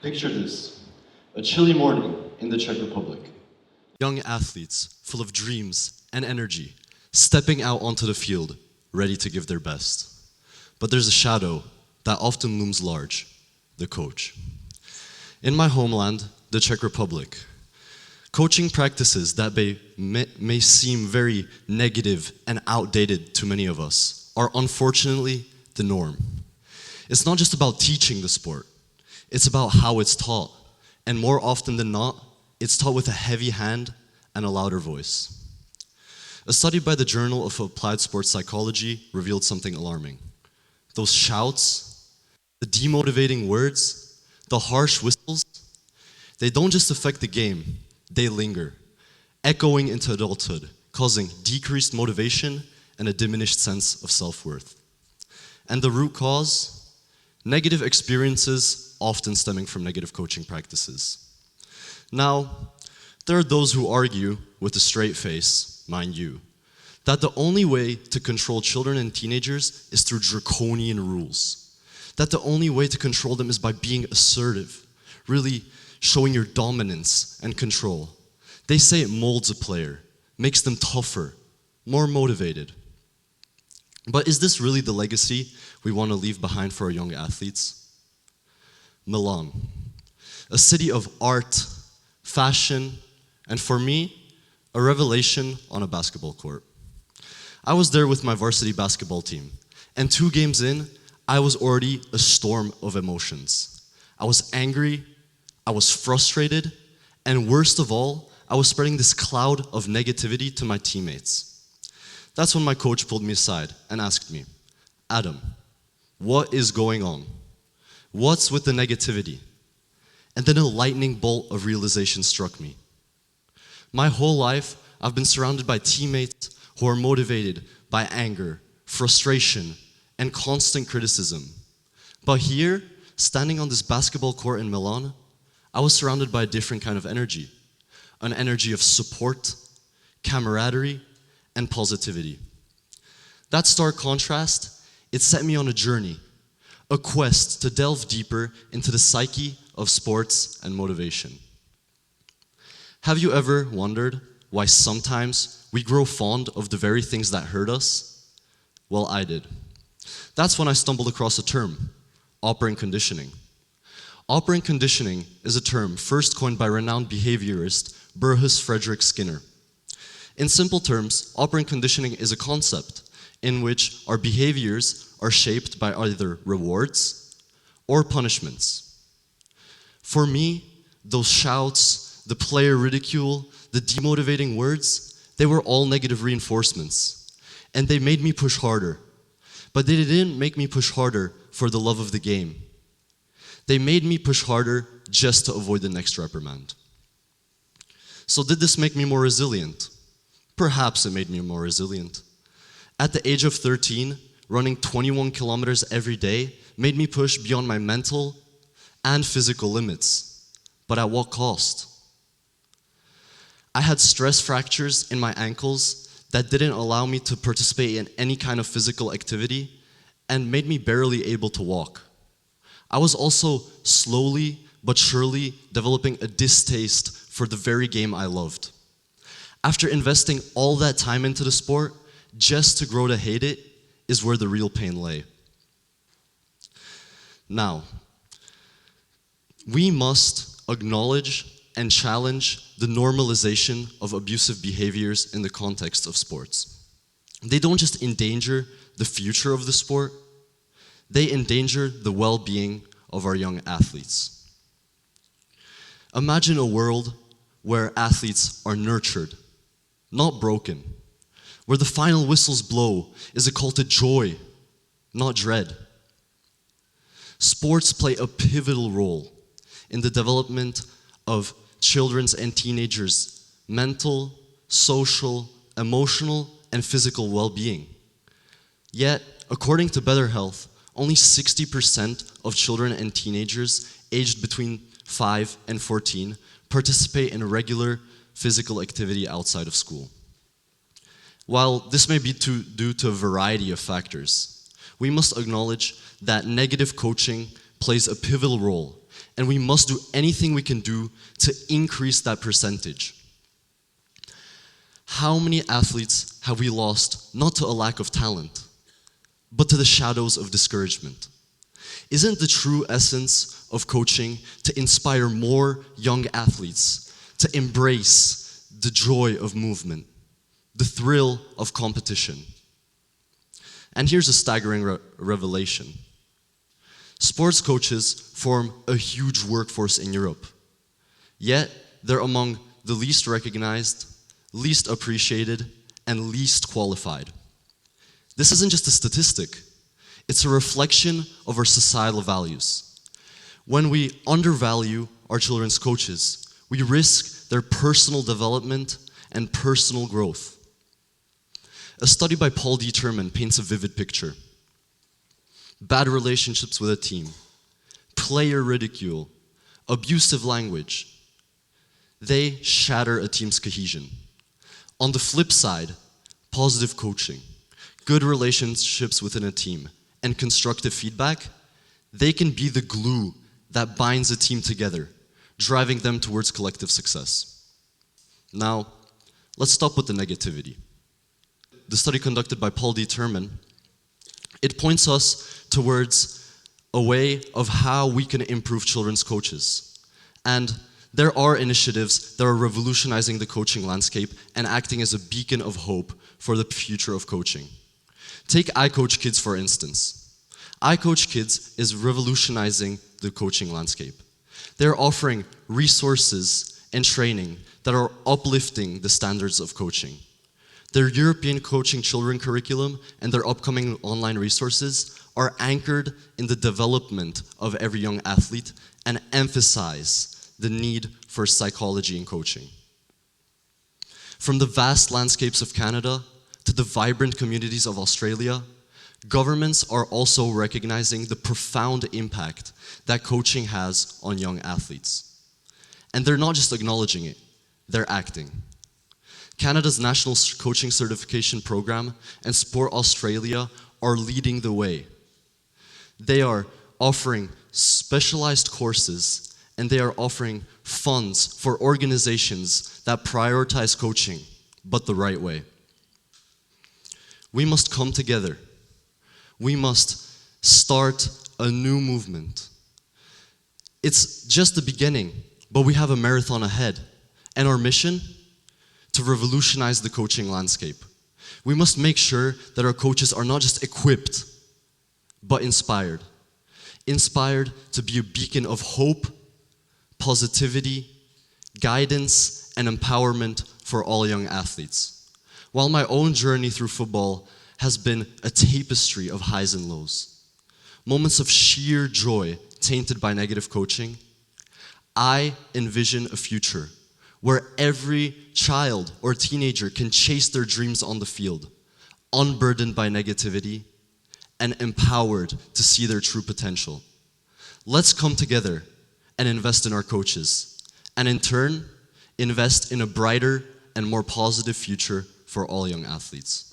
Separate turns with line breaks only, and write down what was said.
Picture this, a chilly morning in the Czech Republic.
Young athletes full of dreams and energy, stepping out onto the field, ready to give their best. But there's a shadow that often looms large, the coach. In my homeland, the Czech Republic, coaching practices that may seem very negative and outdated to many of us are unfortunately the norm. It's not just about teaching the sport, it's about how it's taught. And more often than not, it's taught with a heavy hand and a louder voice. A study by the Journal of Applied Sports Psychology revealed something alarming. Those shouts, the demotivating words, the harsh whistles, they don't just affect the game, they linger, echoing into adulthood, causing decreased motivation and a diminished sense of self-worth. And the root cause? Negative experiences often stemming from negative coaching practices. Now, there are those who argue, with a straight face, mind you, that the only way to control children and teenagers is through draconian rules. That the only way to control them is by being assertive, really showing your dominance and control. They say it molds a player, makes them tougher, more motivated. But is this really the legacy we want to leave behind for our young athletes? Milan, a city of art, fashion, and for me, a revelation on a basketball court. I was there with my varsity basketball team, and 2 games in, I was already a storm of emotions. I was angry, I was frustrated, and worst of all, I was spreading this cloud of negativity to my teammates. That's when my coach pulled me aside and asked me, Adam, what is going on? What's with the negativity? And then a lightning bolt of realization struck me. My whole life, I've been surrounded by teammates who are motivated by anger, frustration, and constant criticism. But here, standing on this basketball court in Milan, I was surrounded by a different kind of energy, an energy of support, camaraderie, and positivity. That stark contrast, it set me on a journey, a quest to delve deeper into the psyche of sports and motivation. Have you ever wondered why sometimes we grow fond of the very things that hurt us? Well, I did. That's when I stumbled across a term, operant conditioning. Operant conditioning is a term first coined by renowned behaviorist Burrhus Frederick Skinner. In simple terms, operant conditioning is a concept in which our behaviors are shaped by either rewards or punishments. For me, those shouts, the player ridicule, the demotivating words, they were all negative reinforcements, and they made me push harder. But they didn't make me push harder for the love of the game. They made me push harder just to avoid the next reprimand. So did this make me more resilient? Perhaps it made me more resilient. At the age of 13, running 21 kilometers every day made me push beyond my mental and physical limits. But at what cost? I had stress fractures in my ankles that didn't allow me to participate in any kind of physical activity and made me barely able to walk. I was also slowly but surely developing a distaste for the very game I loved. After investing all that time into the sport, just to grow to hate it is where the real pain lay. Now, we must acknowledge and challenge the normalization of abusive behaviors in the context of sports. They don't just endanger the future of the sport, they endanger the well-being of our young athletes. Imagine a world where athletes are nurtured, not broken, where the final whistles blow is a call to joy, not dread. Sports play a pivotal role in the development of children's and teenagers' mental, social, emotional, and physical well-being. Yet, according to Better Health, only 60% of children and teenagers aged between 5 and 14 participate in regular physical activity outside of school. While this may be due to a variety of factors, we must acknowledge that negative coaching plays a pivotal role and we must do anything we can do to increase that percentage. How many athletes have we lost not to a lack of talent, but to the shadows of discouragement? Isn't the true essence of coaching to inspire more young athletes to embrace the joy of movement, the thrill of competition? And here's a staggering revelation. Sports coaches form a huge workforce in Europe, yet they're among the least recognized, least appreciated, and least qualified. This isn't just a statistic, it's a reflection of our societal values. When we undervalue our children's coaches, we risk their personal development and personal growth. A study by Paul D. Turman paints a vivid picture. Bad relationships with a team, player ridicule, abusive language, they shatter a team's cohesion. On the flip side, positive coaching, good relationships within a team, and constructive feedback, they can be the glue that binds a team together, driving them towards collective success. Now, let's stop with the negativity. The study conducted by Paul D. Turman, it points us towards a way of how we can improve children's coaches. And there are initiatives that are revolutionizing the coaching landscape and acting as a beacon of hope for the future of coaching. Take iCoach Kids, for instance. iCoach Kids is revolutionizing the coaching landscape. They're offering resources and training that are uplifting the standards of coaching. Their European Coaching Children curriculum and their upcoming online resources are anchored in the development of every young athlete and emphasize the need for psychology in coaching. From the vast landscapes of Canada to the vibrant communities of Australia, governments are also recognizing the profound impact that coaching has on young athletes. And they're not just acknowledging it, they're acting. Canada's National Coaching Certification Program and Sport Australia are leading the way. They are offering specialized courses and they are offering funds for organizations that prioritize coaching, but the right way. We must come together. We must start a new movement. It's just the beginning, but we have a marathon ahead. And our mission? To revolutionize the coaching landscape. We must make sure that our coaches are not just equipped, but inspired. Inspired to be a beacon of hope, positivity, guidance, and empowerment for all young athletes. While my own journey through football has been a tapestry of highs and lows, moments of sheer joy tainted by negative coaching, I envision a future where every child or teenager can chase their dreams on the field, unburdened by negativity and empowered to see their true potential. Let's come together and invest in our coaches, and in turn, invest in a brighter and more positive future for all young athletes.